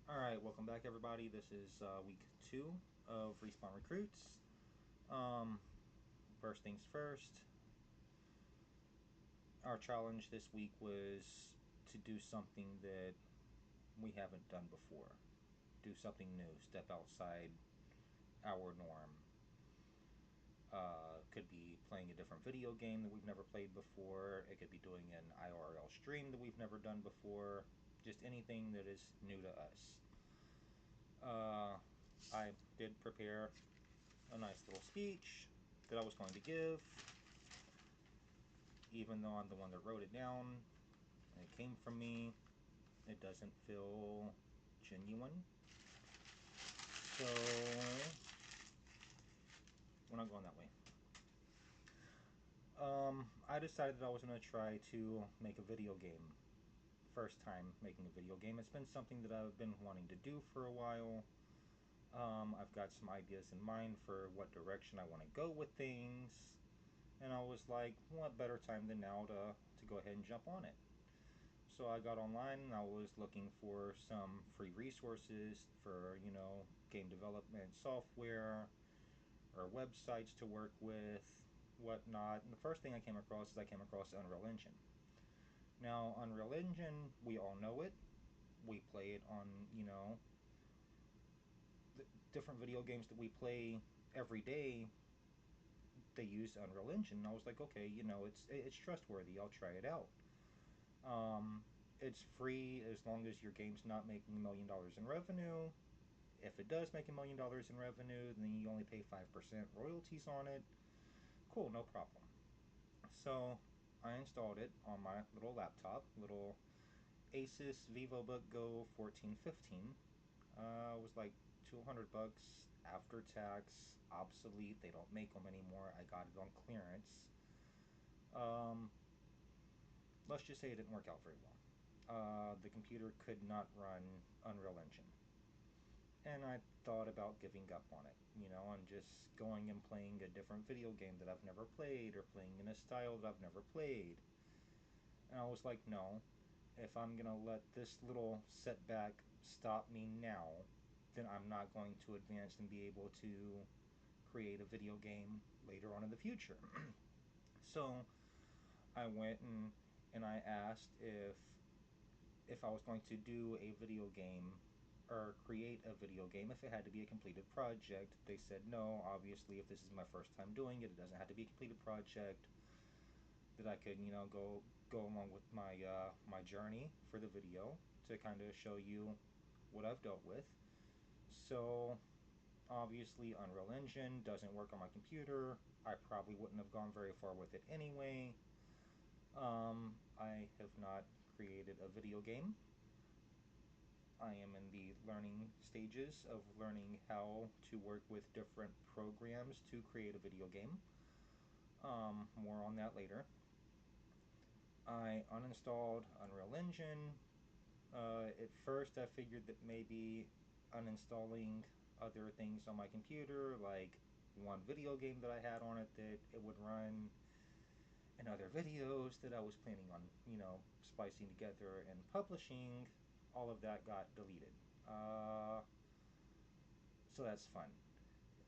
All right, welcome back, everybody. This is week 2 of Respawn Recruits. Um, First things first, our challenge this week was to do something that we haven't done before. Do something new, step outside our norm. Could be playing a different video game that we've never played before. It could be doing an IRL stream that we've never done before. Just anything that is new to us. I did prepare a nice little speech that I was going to give, even though I'm the one that wrote it down and it came from me. It doesn't feel genuine. So we're not going that way. I decided I was going to try to make a video game. First time making a video game. It's been something that I've been wanting to do for a while. I've got some ideas in mind for what direction I want to go with things. And I was like, what better time than now to go ahead and jump on it? So I got online and I was looking for some free resources for, game development software or websites to work with, whatnot. And the first thing I came across is I came across Unreal Engine. Now, Unreal Engine, we all know it. We play it on, the different video games that we play every day. They use Unreal Engine. And I was like, okay, it's trustworthy. I'll try it out. Um, it's free as long as your game's not making $1 million in revenue. If it does make $1 million in revenue, then you only pay 5% royalties on it. Cool, no problem. So I installed it on my little laptop, little Asus VivoBook Go 1415. It was like $200 after tax, obsolete. They don't make them anymore. I got it on clearance. Um, let's just say it didn't work out very well. The computer could not run Unreal Engine. And I thought about giving up on it, and just going and playing a different video game that I've never played or playing in a style that I've never played. And I was like, no, if I'm going to let this little setback stop me now, then I'm not going to advance and be able to create a video game later on in the future. So I went and I asked if I was going to do a video game or create a video game, if it had to be a completed project. They said no. Obviously, if this is my first time doing it, it doesn't have to be a completed project. That I could, go along with my journey for the video to kind of show you what I've dealt with. So obviously, Unreal Engine doesn't work on my computer. I probably wouldn't have gone very far with it anyway. I have not created a video game. I am in the learning stages of learning how to work with different programs to create a video game. More on that later. I uninstalled Unreal Engine. At first, I figured that maybe uninstalling other things on my computer, like one video game that I had on it, that it would run, and other videos that I was planning on, splicing together and publishing, all of that got deleted. Uh, so that's fun.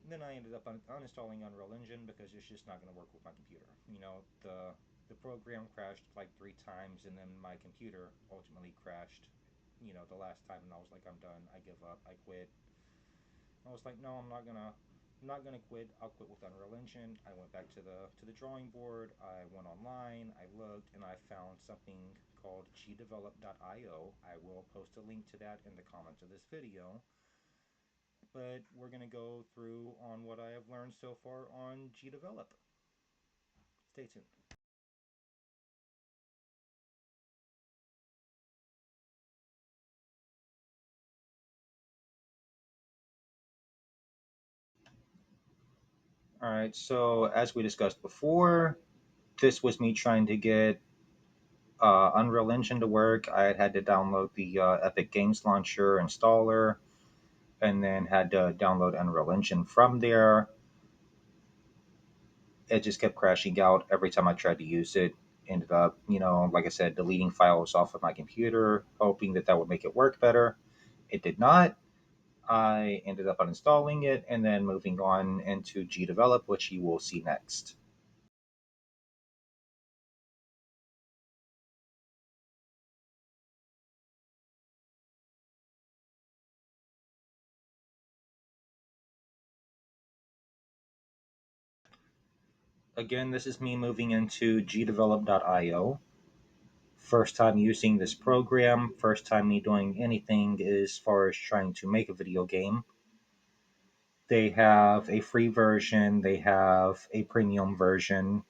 Then I ended up uninstalling Unreal Engine because it's just not going to work with my computer. The program crashed like 3 times, and then my computer ultimately crashed. The last time, and I was like, I'm done. I give up. I quit. I was like, no, I'm not gonna quit. I'll quit with Unreal Engine. I went back to the drawing board. I went online. I looked, and I found something called gdevelop.io. I will post a link to that in the comments of this video. But we're gonna go through on what I have learned so far on gdevelop. Stay tuned. All right. So as we discussed before, this was me trying to get Unreal Engine to work. I had to download the Epic Games Launcher installer, and then had to download Unreal Engine from there. It just kept crashing out every time I tried to use it. Ended up, like I said, deleting files off of my computer, hoping that that would make it work better. It did not. I ended up uninstalling it and then moving on into GDevelop, which you will see next. Again, this is me moving into gdevelop.io. First time using this program, first time me doing anything as far as trying to make a video game. They have a free version, they have a premium version.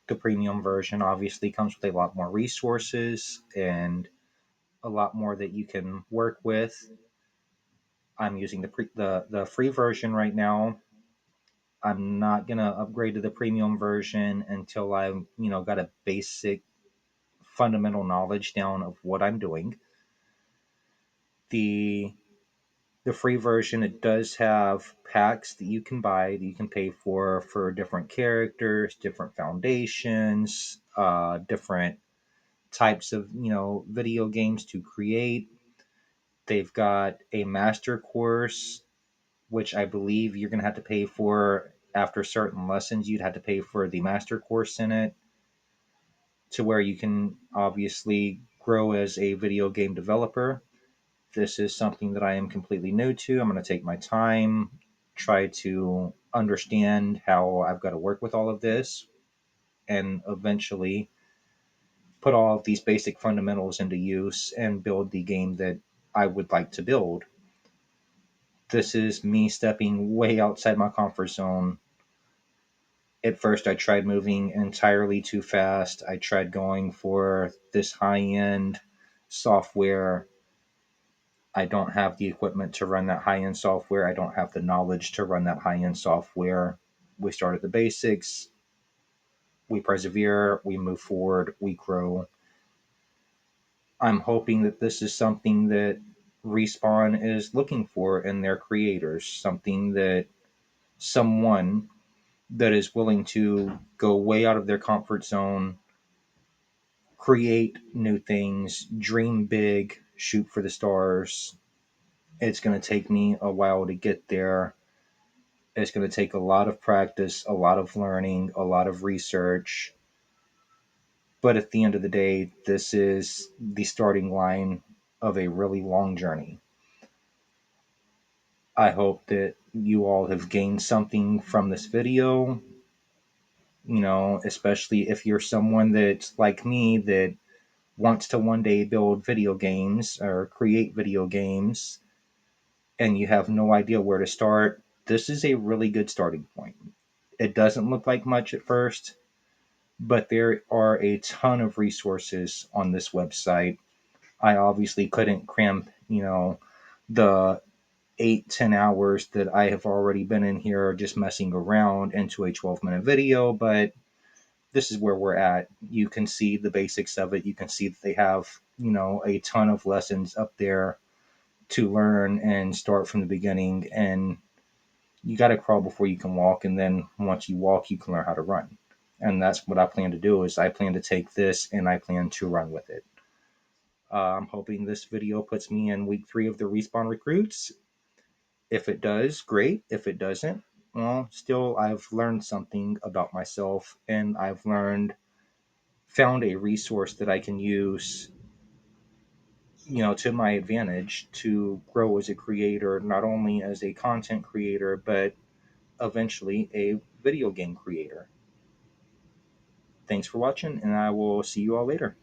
The premium version obviously comes with a lot more resources and a lot more that you can work with. I'm using the free version right now. I'm not gonna upgrade to the premium version until I've got a basic fundamental knowledge down of what I'm doing. The the free version, it does have packs that you can buy that you can pay for different characters, different foundations, different types of video games to create. They've got a master course, which I believe you're going to have to pay for after certain lessons. You'd have to pay for the master course in it to where you can obviously grow as a video game developer. This is something that I am completely new to. I'm going to take my time, try to understand how I've got to work with all of this, and eventually put all of these basic fundamentals into use and build the game that I would like to build. This is me stepping way outside my comfort zone. At first, I tried moving entirely too fast. I tried going for this high end software. I don't have the equipment to run that high end software. I don't have the knowledge to run that high end software. We start at the basics, we persevere, we move forward, we grow. I'm hoping that this is something that Respawn is looking for in their creators, something that someone that is willing to go way out of their comfort zone, create new things, dream big, shoot for the stars. It's going to take me a while to get there. It's going to take a lot of practice, a lot of learning, a lot of research. But at the end of the day, this is the starting line of a really long journey. I hope that you all have gained something from this video, especially if you're someone that's like me that wants to one day build video games or create video games and you have no idea where to start. This is a really good starting point. It doesn't look like much at first, but there are a ton of resources on this website. I obviously couldn't cram, the 8-10 hours that I have already been in here just messing around into a 12-minute video, but this is where we're at. You can see the basics of it. You can see that they have, a ton of lessons up there to learn and start from the beginning. And you got to crawl before you can walk. And then once you walk, you can learn how to run. And that's what I plan to do is I plan to take this and I plan to run with it. I'm hoping this video puts me in week 3 of the Respawn recruits. If it does, great. If it doesn't, well, still I've learned something about myself and I've found a resource that I can use, to my advantage to grow as a creator, not only as a content creator, but eventually a video game creator. Thanks for watching, and I will see you all later.